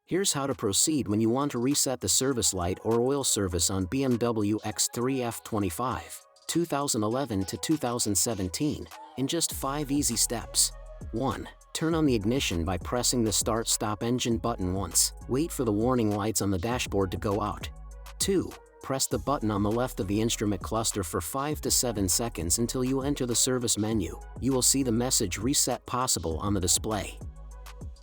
Here's how to proceed when you want to reset the service light or oil service on BMW X3 F25, 2011 to 2017, in just 5 easy steps. 1. Turn on the ignition by pressing the Start-Stop Engine button once. Wait for the warning lights on the dashboard to go out. 2. Press the button on the left of the instrument cluster for 5 to 7 seconds until you enter the service menu. You will see the message Reset Possible on the display.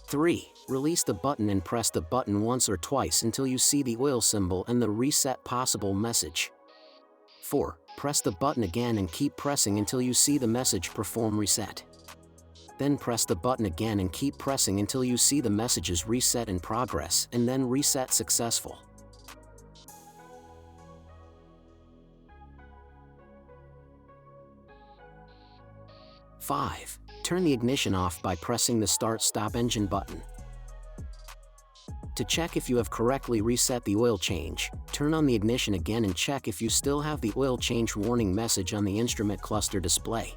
3. Release the button and press the button once or twice until you see the oil symbol and the Reset Possible message. 4. Press the button again and keep pressing until you see the message Perform Reset. Then press the button again and keep pressing until you see the messages Reset in Progress and then Reset Successful. Five. Turn the ignition off by pressing the Start-Stop Engine button. To check if you have correctly reset the oil change, turn on the ignition again and check if you still have the oil change warning message on the instrument cluster display.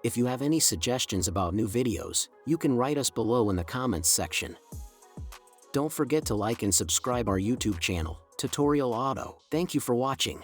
If you have any suggestions about new videos, you can write us below in the comments section. Don't forget to like and subscribe our YouTube channel, Tutorial Auto. Thank you for watching.